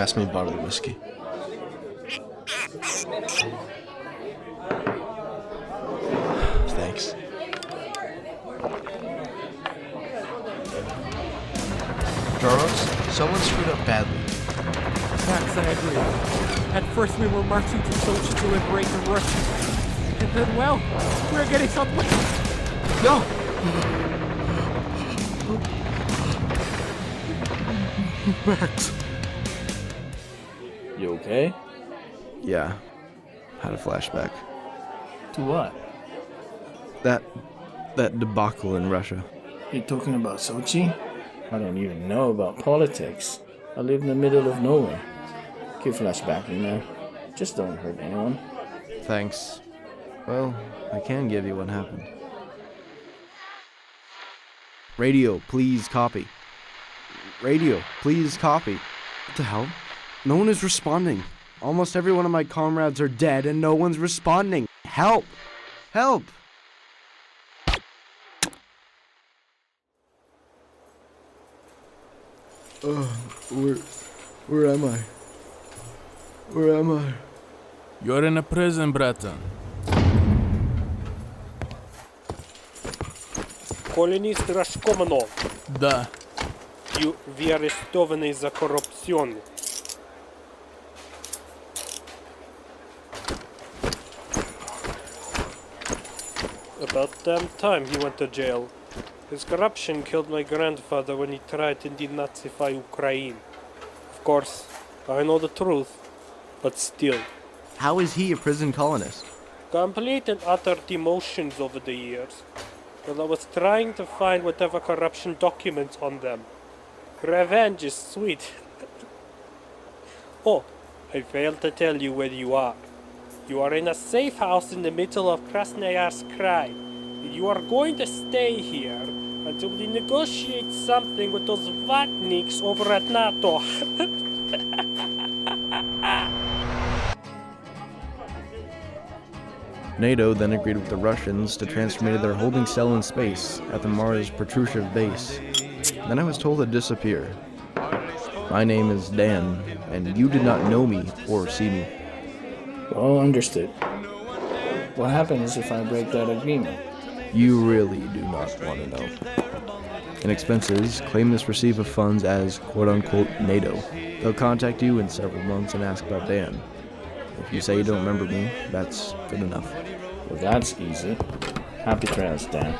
Pass me a bottle of whiskey. Thanks. JAROS, someone screwed up badly. Max, I agree. At first we were marching to Sochi to liberate the Russians. And then, well, we're getting something. No! Max. You okay? Yeah. Had a flashback. To what? That debacle in Russia. You talking about Sochi? I don't even know about politics. I live in the middle of nowhere. Keep flashbacking, man. Just don't hurt anyone. Thanks. Well, I can give you what happened. Radio, please copy. Radio, please copy. What the hell? No one is responding. Almost every one of my comrades are dead and no one's responding. Help! Help! Where am I? Where am I? You're in a prison, bratан. Колонист RASHKOMANOV. Да. Ви арестований за коррупцию. About damn time he went to jail. His corruption killed my grandfather when he tried to denazify Ukraine. Of course, I know the truth, but still. How is he a prison colonist? Complete and utter demotions over the years. While I was trying to find whatever corruption documents on them. Revenge is sweet. Oh, I failed to tell you where you are. You are in a safe house in the middle of Krasnoyarsk Krai. You are going to stay here until we negotiate something with those vatniks over at NATO. NATO then agreed with the Russians to transfer me to their holding cell in space at the Mars Patrushev base. Then I was told to disappear. My name is Dan, and you did not know me or see me. Well, understood. What happens if I break that agreement? You really do not want to know. In expenses, claim this receipt of funds as quote-unquote NATO. They'll contact you in several months and ask about Dan. If you say you don't remember me, that's good enough. Well, that's easy. Happy trails, Dan.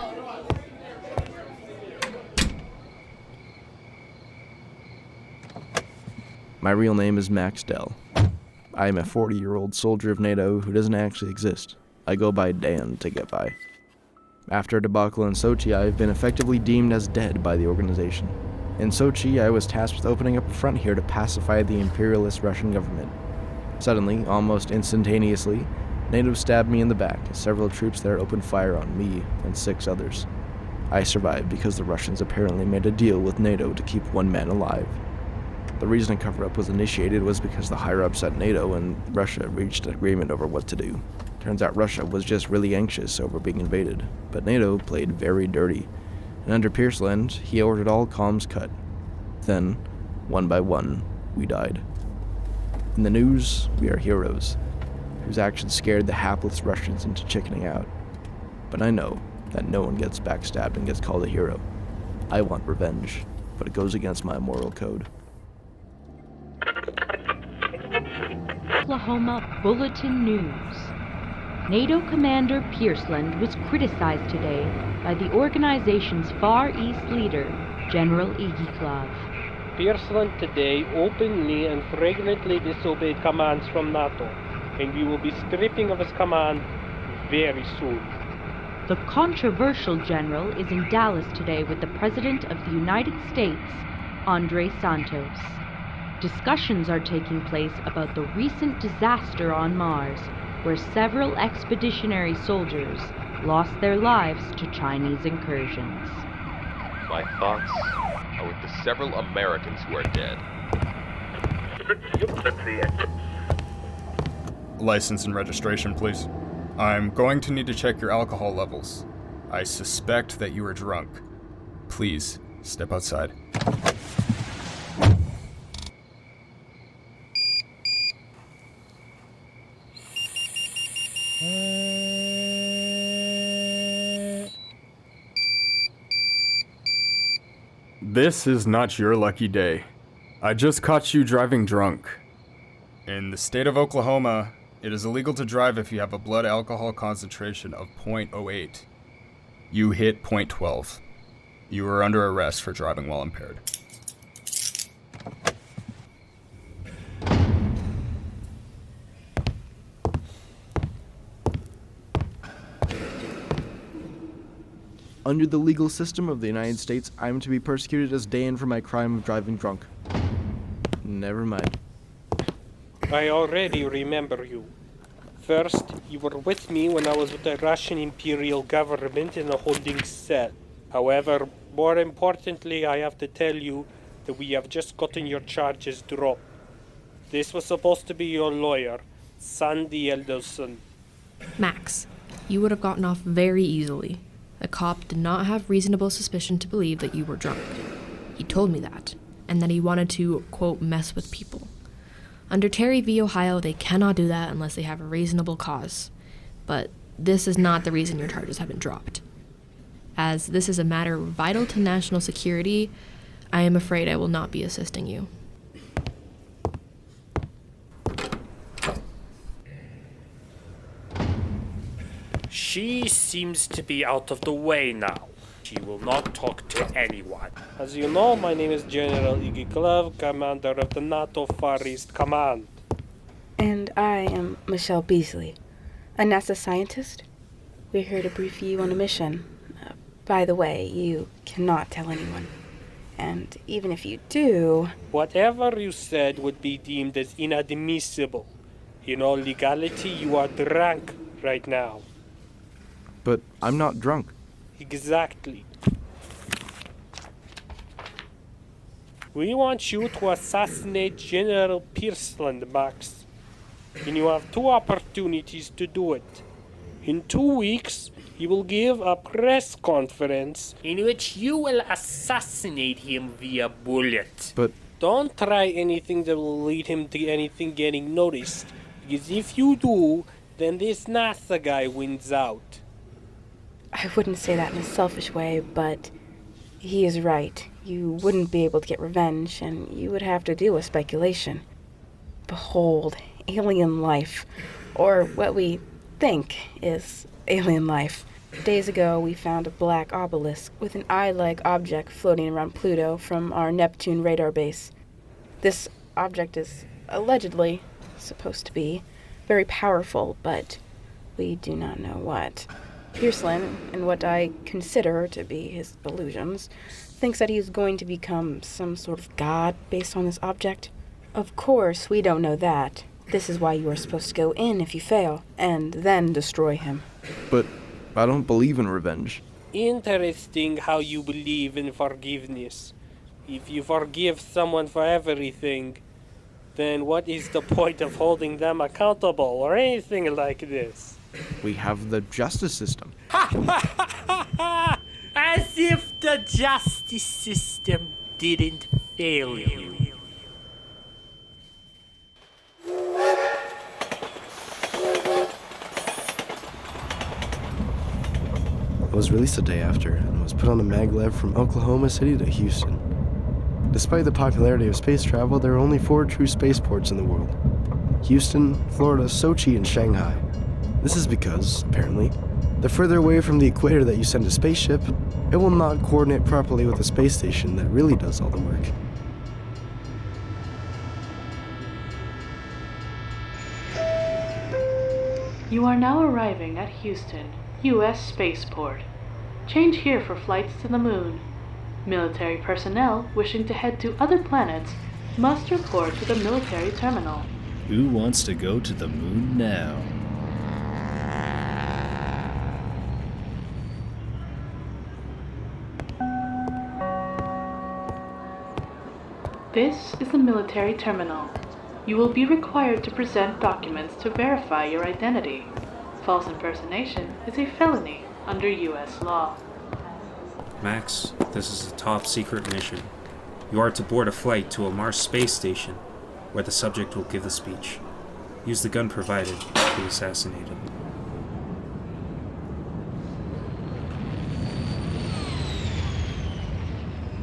My real name is Max Dell. I am a 40-year-old soldier of NATO who doesn't actually exist. I go by Dan to get by. After a debacle in Sochi, I have been effectively deemed as dead by the organization. In Sochi, I was tasked with opening up a front here to pacify the imperialist Russian government. Suddenly, almost instantaneously, NATO stabbed me in the back as several troops there opened fire on me and 6 others. I survived because the Russians apparently made a deal with NATO to keep one man alive. The reason a cover-up was initiated was because the higher-ups at NATO and Russia reached an agreement over what to do. Turns out Russia was just really anxious over being invaded, but NATO played very dirty, and under Pierceland, he ordered all comms cut. Then, one by one, we died. In the news, we are heroes, whose actions scared the hapless Russians into chickening out. But I know that no one gets backstabbed and gets called a hero. I want revenge, but it goes against my moral code. Oklahoma Bulletin News. NATO Commander Pierceland was criticized today by the organization's Far East leader, General IGIKLAV. Pierceland today openly and flagrantly disobeyed commands from NATO, and we will be stripping of his command very soon. The controversial general is in Dallas today with the President of the United States, Andre Santos. Discussions are taking place about the recent disaster on Mars, where several expeditionary soldiers lost their lives to Chinese incursions. My thoughts are with the several Americans who are dead. License and registration, please. I'm going to need to check your alcohol levels. I suspect that you are drunk. Please, step outside. This is not your lucky day. I just caught you driving drunk. In the state of Oklahoma, it is illegal to drive if you have a blood alcohol concentration of 0.08. You hit 0.12. You are under arrest for driving while impaired. Under the legal system of the United States, I am to be persecuted as Dan for my crime of driving drunk. Never mind. I already remember you. First, you were with me when I was with the Russian Imperial government in a holding cell. However, more importantly, I have to tell you that we have just gotten your charges dropped. This was supposed to be your lawyer, Sandy Elderson. Max, you would have gotten off very easily. The cop did not have reasonable suspicion to believe that you were drunk. He told me that, and that he wanted to, quote, mess with people. Under Terry v. Ohio, they cannot do that unless they have a reasonable cause. But this is not the reason your charges have been dropped. As this is a matter vital to national security, I am afraid I will not be assisting you. She seems to be out of the way now. She will not talk to anyone. As you know, my name is General IGIKLAV, commander of the NATO Far East Command. And I am Michelle Beasley, a NASA scientist. We're here to brief you on a mission. By the way, you cannot tell anyone. And even if you do... Whatever you said would be deemed as inadmissible. In all legality, you are drunk right now. But I'm not drunk. Exactly. We want you to assassinate General Pierceland, Max. And you have 2 opportunities to do it. In 2 weeks, he will give a press conference in which you will assassinate him via bullet. But don't try anything that will lead him to anything getting noticed, because if you do, then this NASA guy wins out. I wouldn't say that in a selfish way, but he is right. You wouldn't be able to get revenge, and you would have to deal with speculation. Behold, alien life, or what we think is alien life. Days ago, we found a black obelisk with an eye-like object floating around Pluto from our Neptune radar base. This object is allegedly supposed to be very powerful, but we do not know what. Pierceland, in what I consider to be his delusions, thinks that he is going to become some sort of god based on this object. Of course, we don't know that. This is why you are supposed to go in if you fail, and then destroy him. But I don't believe in revenge. Interesting how you believe in forgiveness. If you forgive someone for everything, then what is the point of holding them accountable or anything like this? We have the justice system. As if the justice system didn't fail you. I was released the day after and was put on a maglev from Oklahoma City to Houston. Despite the popularity of space travel, there are only 4 true spaceports in the world: Houston, Florida, Sochi, and Shanghai. This is because, apparently, the further away from the equator that you send a spaceship, it will not coordinate properly with the space station that really does all the work. You are now arriving at Houston, U.S. Spaceport. Change here for flights to the moon. Military personnel wishing to head to other planets must report to the military terminal. Who wants to go to the moon now? This is the military terminal. You will be required to present documents to verify your identity. False impersonation is a felony under U.S. law. Max, this is a top secret mission. You are to board a flight to a Mars space station, where the subject will give the speech. Use the gun provided to be assassinated.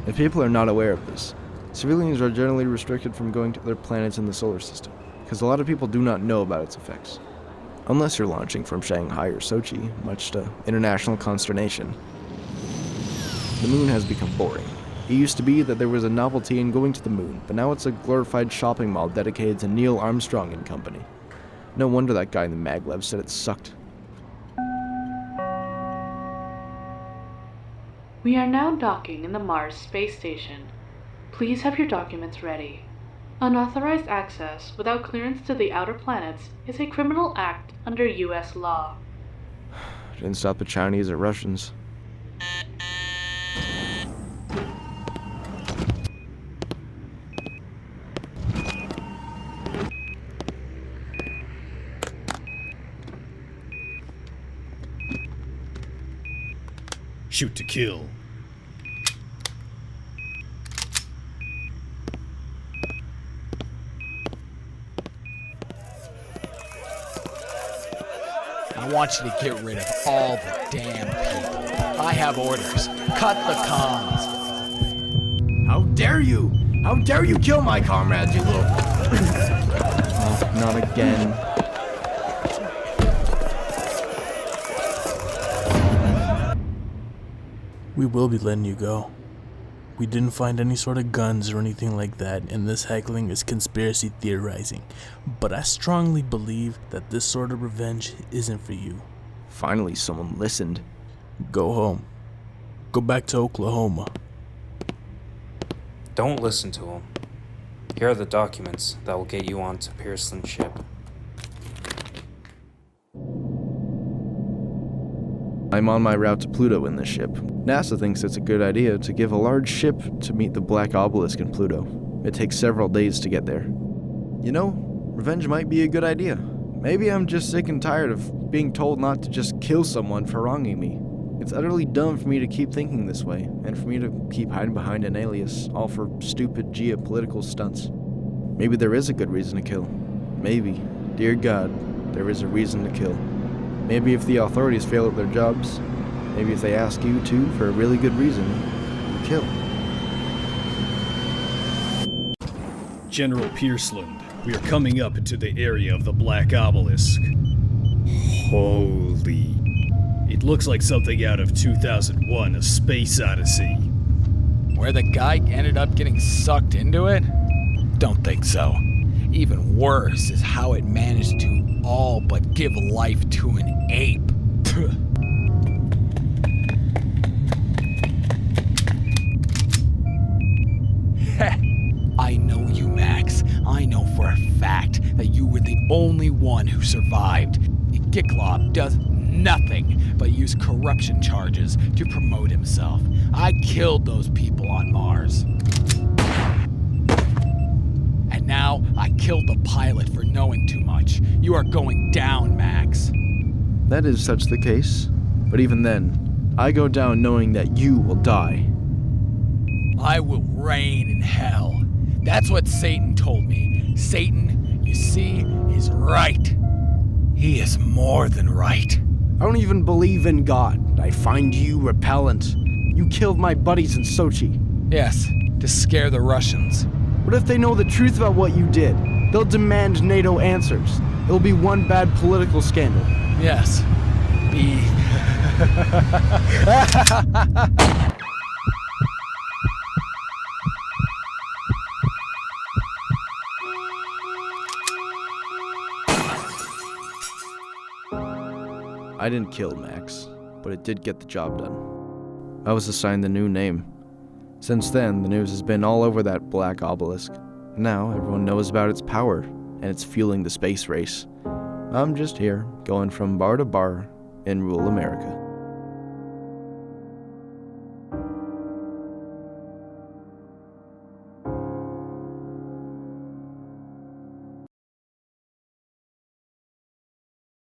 If people are not aware of this, civilians are generally restricted from going to other planets in the solar system, because a lot of people do not know about its effects. Unless you're launching from Shanghai or Sochi, much to international consternation. The moon has become boring. It used to be that there was a novelty in going to the moon, but now it's a glorified shopping mall dedicated to Neil Armstrong and company. No wonder that guy in the maglev said it sucked. We are now docking in the Mars space station. Please have your documents ready. Unauthorized access without clearance to the outer planets is a criminal act under U.S. law. Didn't stop the Chinese or Russians. Shoot to kill. I want you to get rid of all the damn people. I have orders. Cut the comms. How dare you! How dare you kill my comrades, you little... Oh, not again. We will be letting you go. We didn't find any sort of guns or anything like that, and this heckling is conspiracy theorizing. But I strongly believe that this sort of revenge isn't for you. Finally, someone listened. Go home. Go back to Oklahoma. Don't listen to him. Here are the documents that will get you onto Pierceland's ship. I'm on my route to Pluto in this ship. NASA thinks it's a good idea to give a large ship to meet the Black Obelisk in Pluto. It takes several days to get there. You know, revenge might be a good idea. Maybe I'm just sick and tired of being told not to just kill someone for wronging me. It's utterly dumb for me to keep thinking this way, and for me to keep hiding behind an alias, all for stupid geopolitical stunts. Maybe there is a good reason to kill. Maybe, dear God, there is a reason to kill. Maybe if the authorities fail at their jobs, maybe if they ask you to for a really good reason, you kill. General Pierceland, we are coming up into the area of the Black Obelisk. Holy. It looks like something out of 2001, A Space Odyssey. Where the guy ended up getting sucked into it? Don't think so. Even worse is how it managed to all but give life to an ape. I know you, Max. I know for a fact that you were the only one who survived. IGIKLAV does nothing but use corruption charges to promote himself. I killed those people on Mars. And now I killed the pilot for knowing too much. You are going down, Max. That is such the case. But even then, I go down knowing that you will die. I will reign in hell. That's what Satan told me. Satan, you see, is right. He is more than right. I don't even believe in God. I find you repellent. You killed my buddies in Sochi. Yes, to scare the Russians. What if they know the truth about what you did? They'll demand NATO answers. It'll be one bad political scandal. Yes. Be... I didn't kill Max, but it did get the job done. I was assigned the new name. Since then, the news has been all over that Black Obelisk. Now, everyone knows about its power, and it's fueling the space race. I'm just here, going from bar to bar in rural America.